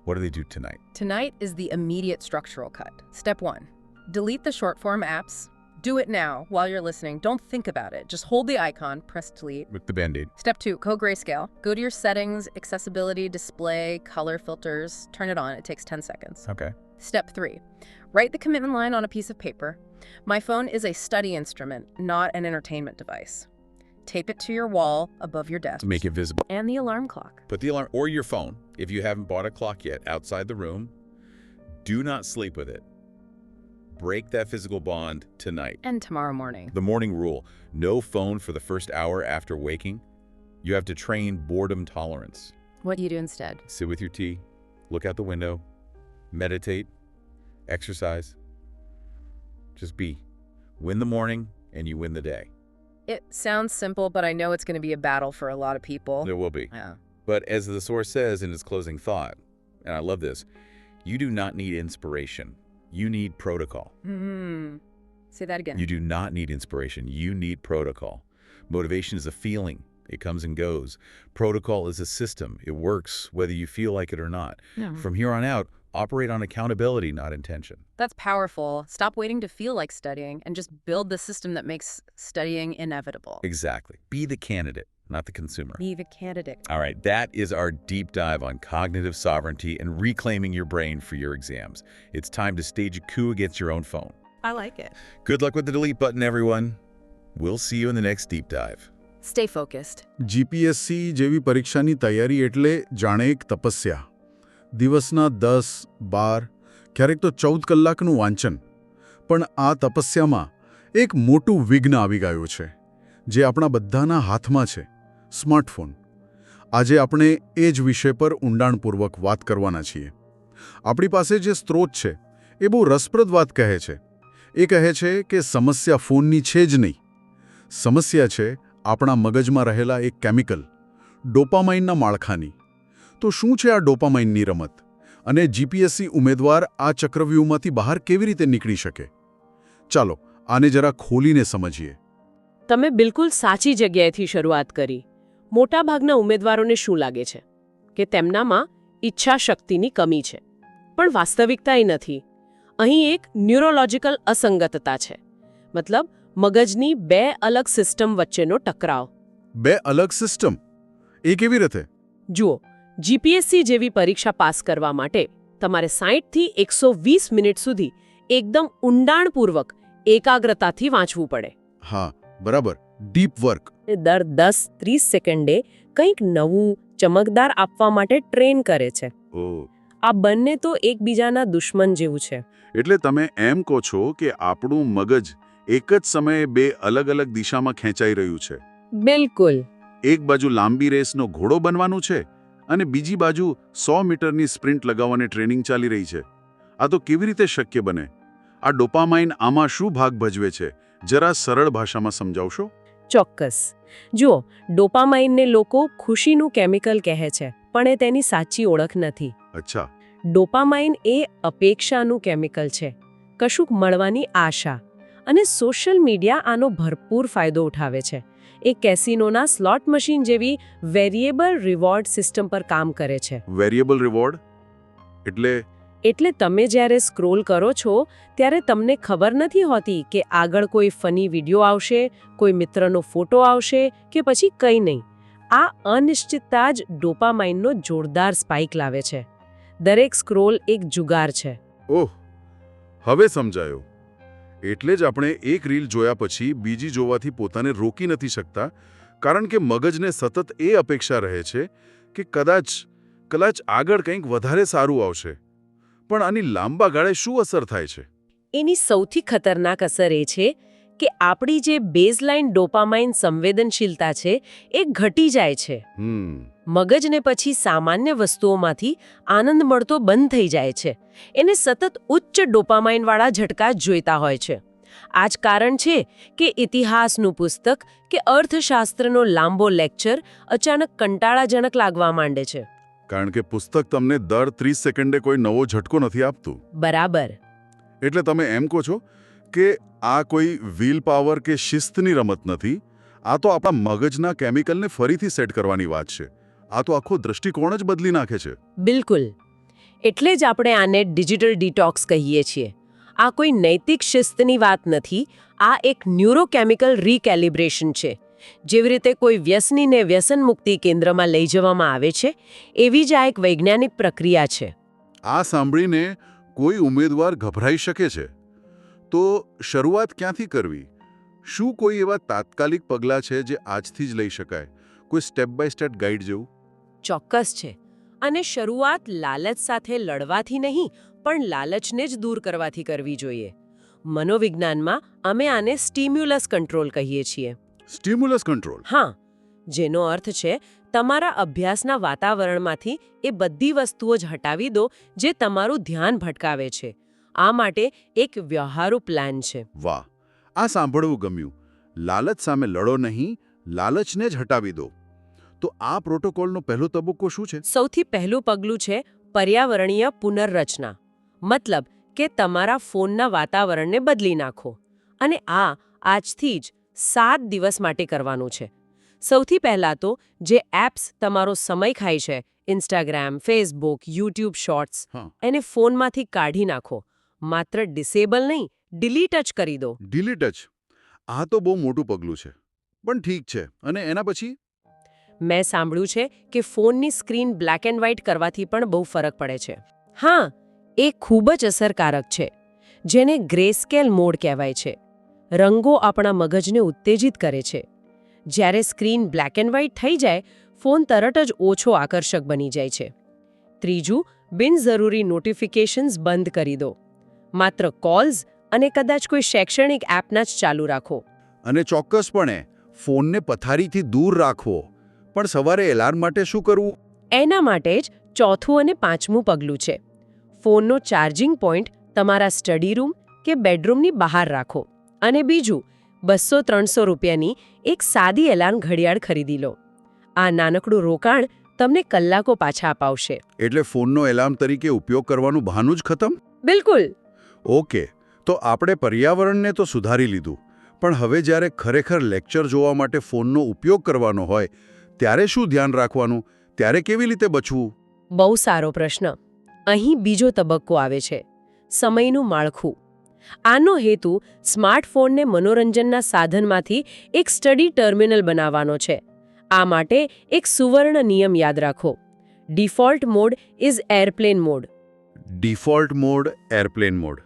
what do they do tonight? Tonight is the immediate structural cut. Step 1, delete the short-form apps. Do it now while you're listening. Don't think about it. Just hold the icon, press delete. With the Band-Aid. Step 2, go grayscale. Go to your settings, accessibility, display, color filters. Turn it on. It takes 10 seconds. Okay. Step 3, write the commitment line on a piece of paper. My phone is a study instrument, not an entertainment device. Tape it to your wall above your desk. To make it visible. And the alarm clock. Put the alarm, or your phone, if you haven't bought a clock yet, outside the room. Do not sleep with it. Break that physical bond tonight. And tomorrow morning. The morning rule, no phone for the first hour after waking. You have to train boredom tolerance. What do you do instead? Sit with your tea, look out the window, meditate, exercise. Just be. Win the morning and you win the day. It sounds simple, but I know it's going to be a battle for a lot of people. There will be. Yeah. But as the source says in its closing thought, and I love this, You do not need inspiration. You need protocol. Say that again. You do not need inspiration. You need protocol. Motivation is a feeling. It comes and goes. Protocol is a system. It works whether you feel like it or not. Yeah. From here on out, operate on accountability, not intention. That's powerful. Stop waiting to feel like studying and just build the system that makes studying inevitable. Exactly. Be the candidate, not the consumer. Be the candidate. All right, that is our deep dive on cognitive sovereignty and reclaiming your brain for your exams. It's time to stage a coup against your own phone. I like it. Good luck with the delete button, everyone. We'll see you in the next deep dive. Stay focused. GPSC જેવી પરીક્ષાની તૈયારી એટલે જાણે એક તપસ્યા. દિવસના 10, 12, ક્યારેક તો 14 કલાકનું વાંચન. પણ આ તપસ્યામાં એક મોટું વિઘ્ન આવી ગયું છે, જે આપણા બધાના હાથમાં છે, સ્માર્ટફોન. આજે આપણે એ જ વિષય પર ઊંડાણપૂર્વક વાત કરવાના છીએ. આપણી પાસે જે સ્ત્રોત છે એ બહુ રસપ્રદ વાત કહે છે. એ કહે છે કે સમસ્યા ફોનની છે જ નહીં. સમસ્યા છે આપણા મગજમાં રહેલા એક કેમિકલ, ડોપામાઇનના માળખાની. તો શું છે આ ડોપામાઇનની રમત? અને જીપીએસસી ઉમેદવાર આ ચક્રવ્યૂહમાંથી બહાર કેવી રીતે નીકળી શકે? ચાલો આને જરા ખોલીને સમજીએ. તમે બિલકુલ સાચી જગ્યાએથી શરૂઆત કરી. મોટાભાગના ઉમેદવારોને શું લાગે છે કે તેમનામાં ઈચ્છાશક્તિની કમી છે, પણ વાસ્તવિકતા એ નથી. અહીં એક ન્યુરોલોજિકલ અસંગતતા છે, મતલબ મગજની બે અલગ સિસ્ટમ વચ્ચેનો ટકરાવ. બે અલગ સિસ્ટમ? એ કેવી રીતે? જુઓ, જીપીએસસી જેવી પરીક્ષા પાસ કરવા માટે તમારે 60થી 120 મિનિટ સુધી એકદમ ઊંડાણપૂર્વક એકાગ્રતાથી વાંચવું પડે. હા, બરાબર. Deep work. દર 10-30 સેકન્ડે કંઈક નવું, ચમકદાર આપવા માટે ટ્રેન કરે છે. આ બંને તો એકબીજાના દુશ્મન જેવું છે. એટલે તમે એમ કહો છો કે આપણું મગજ એક જ સમયે બે અલગ અલગ દિશામાં ખેંચાઈ રહ્યું છે. બિલકુલ. એક બાજુ લાંબી રેસનો ઘોડો બનવાનું છે અને બીજી બાજુ 100 મીટરની સ્પ્રિન્ટ લગાવવાની ટ્રેનિંગ ચાલી રહી છે. આ તો કેવી રીતે શક્ય બને? આ ડોપામાઇન આમાં શું ભાગ ભજવે છે? જરા સરળ ભાષામાં સમજાવશો? ચોક્કસ. જુઓ, ડોપામાઇનને લોકો ખુશીનું કેમિકલ કહે છે, પણ એ તેની સાચી ઓળખ નથી. અચ્છા. ડોપામાઇન એ અપેક્ષાનું કેમિકલ છે, કશુંક મળવાની આશા. અને સોશિયલ મીડિયા આનો ભરપૂર ફાયદો ઉઠાવે છે. એ કેસિનોના સ્લોટ મશીન જેવી વેરિયેબલ રિવોર્ડ સિસ્ટમ પર કામ કરે છે. વેરિયેબલ રિવોર્ડ એટલે તમે જ્યારે સ્ક્રોલ કરો છો ત્યારે તમને ખબર નથી હોતી કે આગળ કોઈ ફની વિડીયો આવશે, કોઈ મિત્રનો ફોટો આવશે કે પછી કંઈ નહીં. આ અનિશ્ચિતતા જ ડોપામાઇનનો જોરદાર સ્પાઇક લાવે છે. દરેક સ્ક્રોલ એક જુગાર છે. ઓહ, હવે સમજાયું. એટલે જ આપણે એક રીલ જોયા પછી બીજી જોવાથી પોતાને રોકી નથી શકતા, કારણ કે મગજને સતત એ અપેક્ષા રહે છે કે કદાચ આગળ કંઈક વધારે સારું આવશે. પણ આની લાંબા ગાળે શું અસર થાય છે? એની સૌથી ખતરનાક અસર એ છે કે આપણી જે બેઝલાઇન ડોપામાઇન સંવેદનશીલતા છે એ ઘટી જાય છે. મગજને પછી સામાન્ય વસ્તુઓમાંથી આનંદ મળતો બંધ થઈ જાય છે. એને સતત ઉચ્ચ ડોપામાઇનવાળા ઝટકા જ જોઈતા હોય છે. આ જ કારણ છે કે ઇતિહાસનું પુસ્તક કે અર્થશાસ્ત્રનો લાંબો લેક્ચર અચાનક કંટાળાજનક લાગવા માંડે છે. કારણ કે પુસ્તક તમને દર 30 સેકન્ડે કોઈ નવો ઝટકો નથી આપતું. બરાબર. એટલે તમે એમ કહો છો કે આ કોઈ વિલ પાવર કે શિસ્તની રમત નથી. આ તો આપણા મગજના કેમિકલને ફરીથી સેટ કરવાની વાત છે. આ તો આખો દૃષ્ટિકોણ જ બદલી નાખે છે. બિલકુલ. એટલે જ આપણે આને ડિજિટલ ડિટોક્સ કહીએ છીએ. આ કોઈ નૈતિક શિસ્તની વાત નથી. આ એક ન્યુરોકેમિકલ રીકેલિબ્રેશન છે. જેવી રીતે કોઈ વ્યસનીને વ્યસન મુક્તિ કેન્દ્રમાં લઈ જવામાં આવે છે, એવી જ આ એક વૈજ્ઞાનિક પ્રક્રિયા છે. આ સાંભળીને કોઈ ઉમેદવાર ગભરાઈ શકે છે. તો શરૂઆત ક્યાંથી કરવી? શું કોઈ એવા તાત્કાલિક પગલાં છે જે આજથી જ લઈ શકાય? કોઈ સ્ટેપ બાય સ્ટેપ ગાઈડ જેવું? ચોક્કસ છે. અને શરૂઆત લાલચ સાથે લડવાથી નહીં, પણ લાલચને જ દૂર કરવાથી કરવી જોઈએ. મનોવિજ્ઞાનમાં અમે આને સ્ટિમ્યુલસ કંટ્રોલ કહીએ છીએ. Stimulus control? હા, જેનો અર્થ છે તમારા અભ્યાસના વાતાવરણમાંથી એ બધી વસ્તુઓ જ હટાવી દો જે તમારું ધ્યાન ભટકાવે છે. આ માટે એક વ્યવહારુ પ્લાન છે. વાહ, આ સાંભળવું ગમ્યું. લાલચ સામે લડો નહીં, લાલચને જ હટાવી દો. તો આ પ્રોટોકોલનો પહેલો તબક્કો શું છે? સૌથી પહેલું પગલું છે પર્યાવરણીય પુનર્રચના, મતલબ કે તમારા ફોનના વાતાવરણને બદલી નાખો. અને આજથી જ 7 દિવસ માટે કરવાનું છે. સૌથી પહેલાં તો જે એપ્સ તમારો સમય ખાય છે, ઇન્સ્ટાગ્રામ, ફેસબુક, યુટ્યુબ શોર્ટ્સ, એને ફોનમાંથી કાઢી નાખો. માત્ર ડિસેબલ નહીં, ડિલીટ જ કરી દો. ડિલીટ જ? આ તો બહુ મોટું પગલું છે. પણ ઠીક છે, અને એના પછી? મેં સાંભળ્યું છે કે ફોનની સ્ક્રીન બ્લેક એન્ડ વ્હાઇટ કરવાથી પણ બહુ ફરક પડે છે. હા, એ ખૂબ જ અસરકારક છે. જેને ગ્રેસ્કેલ મોડ કહેવાય છે. રંગો આપણા મગજને ઉત્તેજિત કરે છે. જ્યારે સ્ક્રીન બ્લેક એન્ડ વ્હાઇટ થઈ જાય, ફોન તરત જ ઓછો આકર્ષક બની જાય છે. ત્રીજું, બિનજરૂરી નોટિફિકેશન્સ બંધ કરી દો. માત્ર કોલ્સ અને કદાચ કોઈ શૈક્ષણિક એપના જ ચાલુ રાખો. અને ચોક્કસપણે ફોનને પથારીથી દૂર રાખવો. પણ સવારે એલાર્મ માટે શું કરવું? એના માટે જ ચોથું અને પાંચમું પગલું છે. ફોનનો ચાર્જિંગ પોઈન્ટ તમારા સ્ટડી રૂમ કે બેડરૂમની બહાર રાખો. અને બીજું, 200-300 રૂપિયાની એક સાદી એલાર્મ ઘડિયાળ ખરીદી લો. આ નાનકડું રોકાણ તમને કલાકો પાછા અપાવશે. એટલે ફોનનો એલાર્મ તરીકે ઉપયોગ કરવાનું બહાનું જ ખતમ? બિલકુલ. ઓકે, તો આપણે પર્યાવરણને તો સુધારી લીધું. પણ હવે જ્યારે ખરેખર લેક્ચર જોવા માટે ફોનનો ઉપયોગ કરવાનો હોય, ત્યારે શું ધ્યાન રાખવાનું? ત્યારે કેવી રીતે બચવું? બહુ સારો પ્રશ્ન. અહીં બીજો તબક્કો આવે છે, સમયનું માળખું. આનો હેતુ સ્માર્ટફોનને મનોરંજનના સાધનમાંથી એક સ્ટડી ટર્મિનલ બનાવવાનો છે. આ માટે એક સુવર્ણ નિયમ યાદ રાખો. Default mode is airplane mode. Default mode airplane mode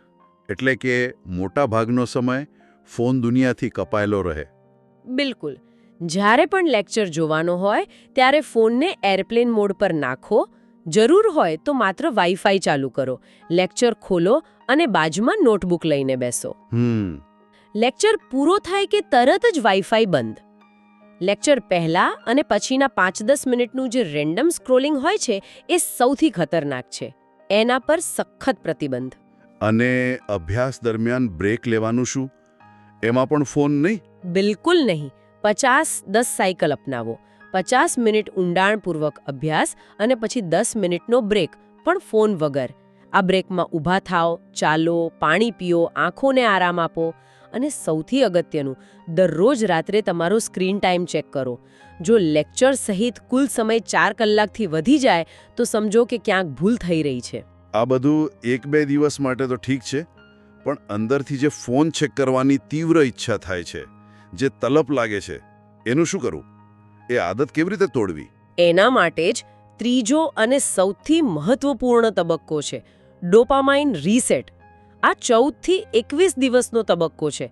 એટલે કે મોટા ભાગનો સમય ફોન દુનિયાથી કપાયેલો રહે. બિલકુલ. જ્યારે પણ લેક્ચર જોવાનો હોય ત્યારે ફોનને એરપ્લેન મોડ પર નાખો. જરૂર હોય તો માત્ર વાઈફાઈ ચાલુ કરો. લેક્ચર ખોલો અને બાજુમાં નોટબુક લઈને બેસો. લેક્ચર પૂરો થાય કે તરત જ વાઈફાઈ બંધ. લેક્ચર પહેલા અને પછીના 5-10 મિનિટનું જે રેન્ડમ સ્ક્રોલિંગ હોય છે એ સૌથી ખતરનાક છે. એના પર સખત પ્રતિબંધ. અને અભ્યાસ દરમિયાન બ્રેક લેવાનું શું? એમાં પણ ફોન નહીં? બિલકુલ નહીં. 50-10 સાયકલ અપનાવો. 50 મિનિટ ઊંડાણપૂર્વક અભ્યાસ અને પછી 10 મિનિટનો બ્રેક, પણ ફોન વગર. આ બ્રેકમાં ઊભા થાઓ, ચાલો, પાણી પીઓ, આંખોને આરામ આપો. અને સૌથી અગત્યનું, દરરોજ રાત્રે તમારો સ્ક્રીન ટાઈમ ચેક કરો. જો લેક્ચર સહિત કુલ સમય 4 કલાકથી વધી જાય તો સમજો કે ક્યાંક ભૂલ થઈ રહી છે. આ બધું 1-2 દિવસ માટે તો ઠીક છે, પણ અંદરથી જે ફોન ચેક કરવાની તીવ્ર ઈચ્છા થાય છે, જે તલપ લાગે છે, એનું શું કરવું? એ આદત કેવી રીતે તોડવી? એના માટે જ ત્રીજો અને સૌથી મહત્વપૂર્ણ તબક્કો છે, ડોપામાઇન રીસેટ. આ 14થી 21 દિવસનો તબક્કો છે.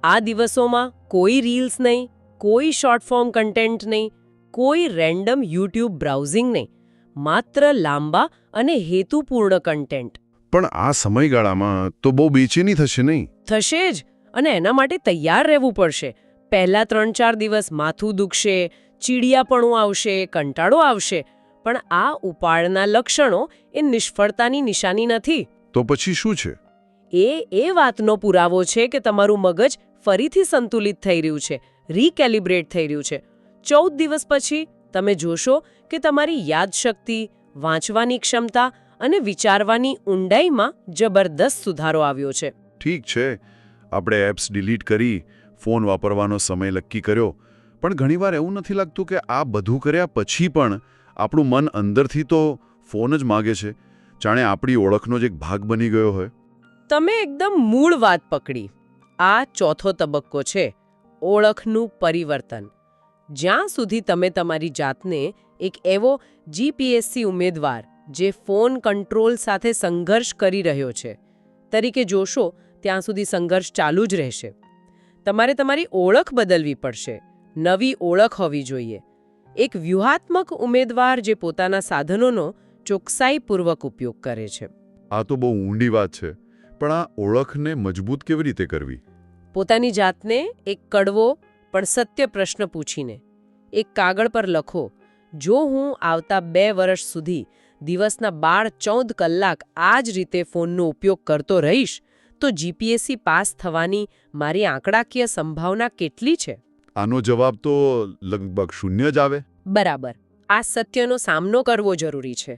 આ દિવસોમાં કોઈ રીલ્સ નહીં, કોઈ શોર્ટ ફોર્મ કન્ટેન્ટ નહીં, કોઈ રેન્ડમ યુટ્યુબ બ્રાઉઝિંગ નહીં. માત્ર લાંબા અને હેતુપૂર્ણ કન્ટેન્ટ. પણ આ સમયગાળામાં તો બહુ બેચેની થશે નહીં? થશે જ, અને એના માટે તૈયાર રહેવું પડશે. પહેલા 3-4 દિવસ માથું દુખશે, ચીડિયાપણું આવશે, કંટાળો આવશે. પણ આ ઉપાડના લક્ષણો એ નિષ્ફળતાની નિશાની નથી. તો પછી શું છે? એ વાતનો પુરાવો છે કે તમારું મગજ ફરીથી સંતુલિત થઈ રહ્યું છે, રીકેલિબ્રેટ થઈ રહ્યું છે. 14 દિવસ પછી તમે જોશો કે તમારી યાદશક્તિ, વાંચવાની ક્ષમતા અને વિચારવાની ઊંડાઈમાં જબરદસ્ત સુધારો આવ્યો છે. ઠીક છે, આપણે એપ્સ ડિલીટ કરી, ફોન વાપરવાનો સમય નક્કી કર્યો, પણ ઘણીવાર એવું નથી લાગતું કે આ બધું કર્યા પછી પણ આપણું મન અંદરથી તો ફોન જ માગે છે, જાણે આપણી ઓળખનો જ એક ભાગ બની ગયો હોય? તમે એકદમ મૂળ વાત પકડી. આ ચોથો તબક્કો છે, ઓળખનું પરિવર્તન. જ્યાં સુધી તમે તમારી જાતને એક એવો Gpsc ઉમેદવાર જે ફોન કંટ્રોલ સાથે સંઘર્ષ કરી રહ્યો છે તરીકે જોશો, ત્યાં સુધી સંઘર્ષ ચાલુ જ રહેશે. તમારે તમારી ઓળખ બદલવી પડશે. નવી ઓળખ હોવી જોઈએ. એક વ્યૂહાત્મક ઉમેદવાર જે પોતાના સાધનોનો ચોકસાઈપૂર્વક ઉપયોગ કરે છે. આ તો બહુ ઊંડી વાત છે. પણ આ ઓળખને મજબૂત કેવી રીતે કરવી? પોતાની જાતને એક કડવો પણ સત્ય પ્રશ્ન પૂછીને એક કાગળ પર લખો, જો હું આવતા 2 વર્ષ સુધી દિવસના 12-14 કલાક આ જ રીતે ફોનનો ઉપયોગ કરતો રહીશ તો જીપીએસસી પાસ થવાની મારી આંકડાકીય સંભાવના કેટલી છે? આનો જવાબ તો લગભગ 0 જ આવે. બરાબર. આ સત્યનો સામનો કરવો જરૂરી છે.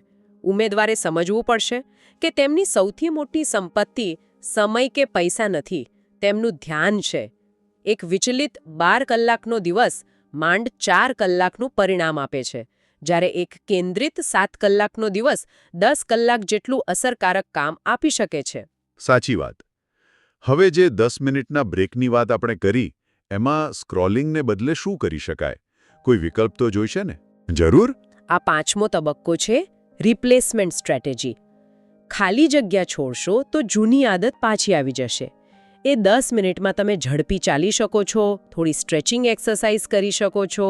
ઉમેદવારે સમજવું પડશે કે તેમની સૌથી મોટી સંપત્તિ સમય કે પૈસા નથી, તેમનું ધ્યાન છે. એક વિચલિત 12 કલાકનો દિવસ માંડ 4 કલાકનું પરિણામ આપે છે, જ્યારે એક કેન્દ્રિત 7 કલાકનો દિવસ 10 કલાક જેટલું અસરકારક કામ આપી શકે છે. સાચી વાત. હવે જે 10 મિનિટના બ્રેકની વાત આપણે કરી, એમાં સ્ક્રોલિંગને બદલે શું કરી શકાય? કોઈ વિકલ્પ તો જોઈશે ને? જરૂર. આ 5મો તબક્કો છે રિપ્લેસમેન્ટ સ્ટ્રેટેજી. ખાલી જગ્યા છોડશો તો જૂની આદત પાછી આવી જશે. એ 10 મિનિટમાં તમે ઝડપી ચાલી શકો છો, થોડી સ્ટ્રેચિંગ એક્સરસાઇઝ કરી શકો છો,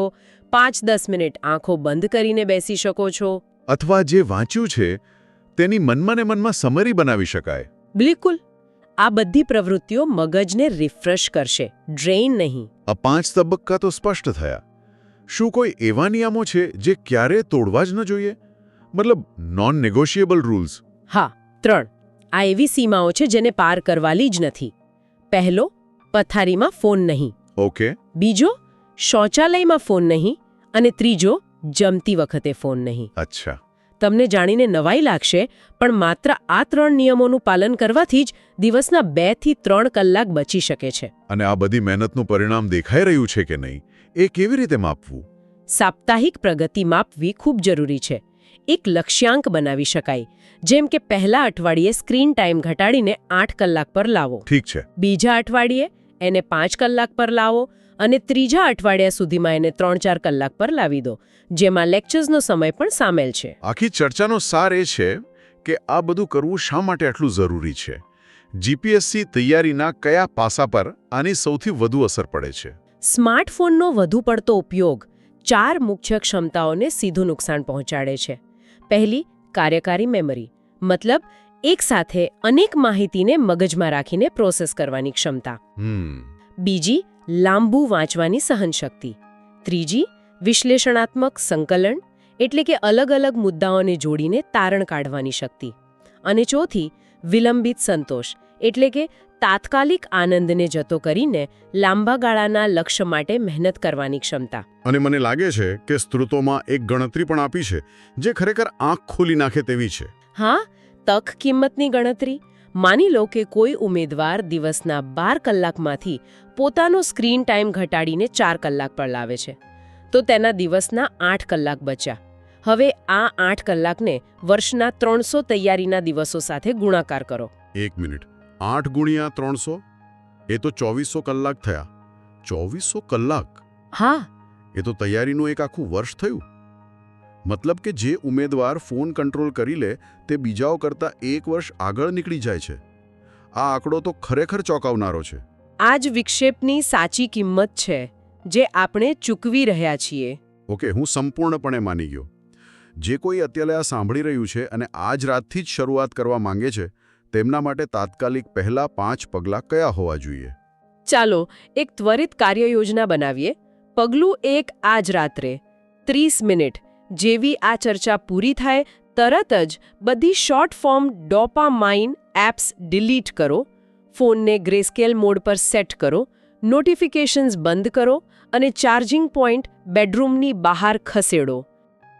5-10 મિનિટ આંખો બંધ કરીને બેસી શકો છો. અથવા જે વાંચ્યું છે તેની મનમાં ને મનમાં સમરી બનાવી શકાય. બિલકુલ. આ બધી પ્રવૃત્તિઓ મગજને રિફ્રેશ કરશે, ડ્રેઇન નહીં. આ 5 તબક્કા તો સ્પષ્ટ થયા. શું કોઈ એવા નિયમો છે જે ક્યારે તોડવા જ ન જોઈએ? મતલબ નોન નેગોશિયેબલ રૂલ્સ? હા, 3. આ એવી સીમાઓ છે જેને પાર કરવાની જ નથી. પહેલો, પથારીમાં ફોન નહીં. ઓકે. બીજો, શૌચાલયમાં ફોન નહીં. અને ત્રીજો, જમતી વખતે ફોન નહીં. અચ્છા. તમને જાણીને નવાઈ લાગશે, પણ માત્ર આ 3 નિયમોનું પાલન કરવાથી જ દિવસના 2 થી 3 કલાક બચી શકે છે. અને આ બધી મહેનતનું પરિણામ દેખાઈ રહ્યું છે કે નહીં, એ કેવી રીતે માપવું? સાપ્તાહિક પ્રગતિ માપવી ખૂબ જરૂરી છે. એક લક્ષ્યાંક બનાવી શકાય, જેમ કે પહેલા અઠવાડિયે સ્ક્રીન ટાઈમ ઘટાડીને 8 કલાક પર લાવો. ઠીક છે. બીજા અઠવાડિયે એને 5 કલાક પર લાવો અને ત્રીજા અઠવાડિયા સુધીમાં એને 3-4 કલાક પર લાવી દો, જેમાં લેક્ચર્સનો સમય પણ સામેલ છે. આખી ચર્ચાનો સાર એ છે કે આ બધું કરવું શા માટે આટલું જરૂરી છે? જીપીએસસી તૈયારીના કયા પાસા પર આની સૌથી વધુ અસર પડે છે? સ્માર્ટફોનનો વધુ પડતો ઉપયોગ 4 મુખ્ય ક્ષમતાઓને સીધું નુકસાન પહોંચાડે છે. પહેલી, કાર્યકારી મેમરી, મતલબ એકસાથે અનેક માહિતીને મગજમાં રાખીને પ્રોસેસ કરવાની ક્ષમતા. બીજી, લાંબુ વાંચવાની સહનશક્તિ. ત્રીજી, વિશ્લેષણાત્મક સંકલન, એટલે કે અલગ અલગ મુદ્દાઓને જોડીને તારણ કાઢવાની શક્તિ. અને ચોથી, વિલંબિત સંતોષ, એટલે કે તાત્કાલિક આનંદને જતો કરીને લાંબા ગાળાના લક્ષ્ય માટે મહેનત કરવાની ક્ષમતા. અને મને લાગે છે કે સ્ત્રોતોમાં એક ગણતરી પણ આપી છે જે ખરેખર આંખ ખોલી નાખે તેવી છે. હા, તક કિંમતની ગણતરી. માની લો કે કોઈ ઉમેદવાર દિવસના 12 કલાકમાંથી પોતાનો સ્ક્રીન ટાઈમ ઘટાડીને 4 કલાક પર લાવે છે, તો તેના દિવસના 8 કલાક બચ્યા. હવે આ 8 કલાકને વર્ષના 300 તૈયારીના દિવસો સાથે ગુણાકાર કરો. 1 મિનિટ. 8 ગુણ્યા 300 એ તો 2400 કલાક થયા. 2400 કલાક? હા. એ તો તૈયારીનું એક આખું વર્ષ થયું. મતલબ કે જે ઉમેદવાર ફોન કંટ્રોલ કરી લે તે બીજાઓ કરતાં 1 વર્ષ આગળ નીકળી જાય છે. આ આંકડો તો ખરેખર ચોંકાવનારો છે. આ જ વિક્ષેપની સાચી કિંમત છે જે આપણે ચૂકવી રહ્યા છીએ. ઓકે, હું સંપૂર્ણપણે માની ગયો. જે કોઈ અત્યારે આ સાંભળી રહ્યું છે અને આજ રાતથી જ શરૂઆત કરવા માંગે છે, તેમના માટે તાત્કાલિક પહેલા 5 પગલાં કયા હોવા જોઈએ? ચાલો એક ત્વરિત કાર્યયોજના બનાવીએ. પગલું 1, આજ રાત્રે 30 મિનિટ જેવી આ ચર્ચા પૂરી થાય તરત જ બધી short form dopamine apps delete કરો, ફોનને ગ્રેસ્કેલ મોડ પર સેટ કરો, નોટિફિકેશન્સ બંધ કરો અને ચાર્જિંગ પોઈન્ટ બેડરૂમની બહાર ખસેડો.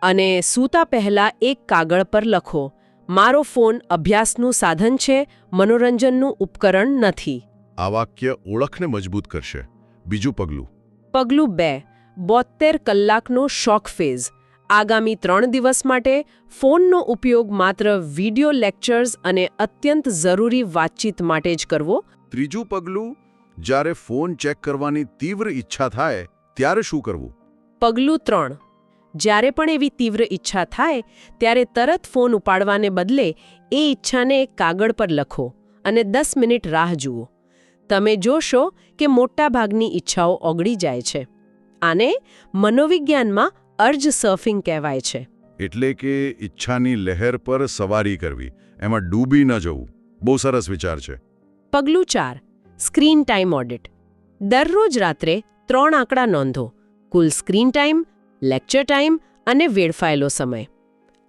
અને સૂતા પહેલા એક કાગળ પર લખો, મારો ફોન અભ્યાસનું સાધન છે, મનોરંજનનું ઉપકરણ નથી. આ વાક્ય ઓળખને મજબૂત કરશે. બીજું પગલું. પગલું 2, 72 કલાકનો શોક ફેઝ. આગામી 3 દિવસ માટે ફોનનો ઉપયોગ માત્ર વિડિયો લેક્ચર્સ અને અત્યંત જરૂરી વાતચીત માટે જ કરવો. ત્રીજું પગલું, જ્યારે ફોન ચેક કરવાની તીવ્ર ઈચ્છા થાય ત્યારે શું કરવું? પગલું 3, જ્યારે પણ એવી તીવ્ર ઈચ્છા થાય ત્યારે તરત ફોન ઉપાડવાને બદલે એ ઈચ્છાને કાગળ પર લખો અને 10 મિનિટ રાહ જુઓ. તમે જોશો કે મોટાભાગની ઈચ્છાઓ ઓગળી જાય છે. આને મનોવિજ્ઞાનમાં અર્જ સર્ફિંગ કહેવાય છે. એટલે કે ઈચ્છાની લહેર પર સવારી કરવી, એમાં ડૂબી ન જવું. બહુ સરસ વિચાર છે. પગલું 4, સ્ક્રીન ટાઈમ ઓડિટ. દરરોજ રાત્રે 3 આંકડા નોંધો: કુલ સ્ક્રીન ટાઈમ, લેક્ચર ટાઈમ અને વેડફાયેલો સમય.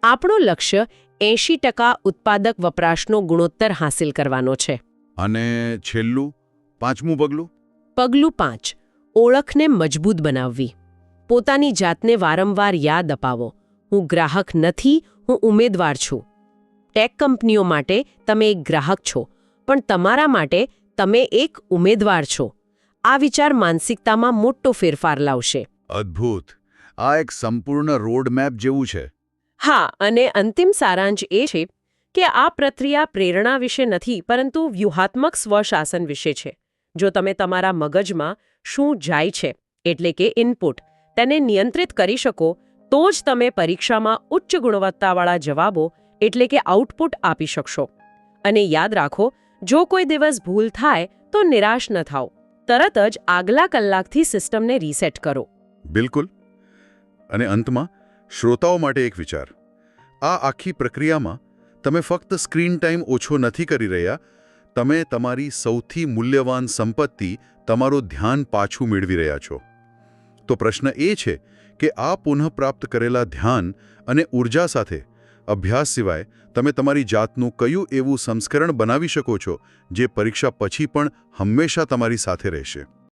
આપણો લક્ષ્ય 80% ઉત્પાદક વપરાશનો ગુણોત્તર હાંસિલ કરવાનો છે. અને છેલ્લું 5મું પગલું. પગલું 5, ઓળખને મજબૂત બનાવવી. પોતાની જાતને વારંવાર યાદ અપાવો, હું ગ્રાહક નથી, હું ઉમેદવાર છું. ટેક કંપનીઓ માટે તમે એક ગ્રાહક છો, પણ તમારા માટે તમે એક ઉમેદવાર છો. આ વિચાર માનસિકતામાં મોટો ફેરફાર લાવશે. અદ્ભુત. આ એક સંપૂર્ણ રોડમેપ જેવું છે. હા, અને અંતિમ સારાંશ એ છે કે આ પ્રક્રિયા પ્રેરણા વિશે નથી, પરંતુ વ્યૂહાત્મક સ્વશાસન વિશે છે. જો તમે તમારા મગજમાં શું જાય છે, એટલે કે ઇનપુટ, તેને નિયંત્રિત કરી શકો, તો જ તમે પરીક્ષામાં ઉચ્ચ ગુણવત્તાવાળા જવાબો એટલે કે આઉટપુટ આપી શકશો. અને યાદ રાખો, જો કોઈ દિવસ ભૂલ થાય તો નિરાશ ન થાઓ. તરત જ આગલા કલાકથી સિસ્ટમને રીસેટ કરો. બિલકુલ. અને અંતમાં શ્રોતાઓ માટે એક વિચાર. આ આખી પ્રક્રિયામાં તમે ફક્ત સ્ક્રીન ટાઈમ ઓછો નથી કરી રહ્યા, તમે તમારી સૌથી મૂલ્યવાન સંપત્તિ, તમારું ધ્યાન પાછું મેળવી રહ્યા છો. તો પ્રશ્ન એ છે કે આ પુનઃપ્રાપ્ત કરેલા ધ્યાન અને ઊર્જા સાથે અભ્યાસ સિવાય તમે તમારી જાતનું કયું એવું સંસ્કરણ બનાવી શકો છો જે પરીક્ષા પછી પણ હંમેશા તમારી સાથે રહેશે.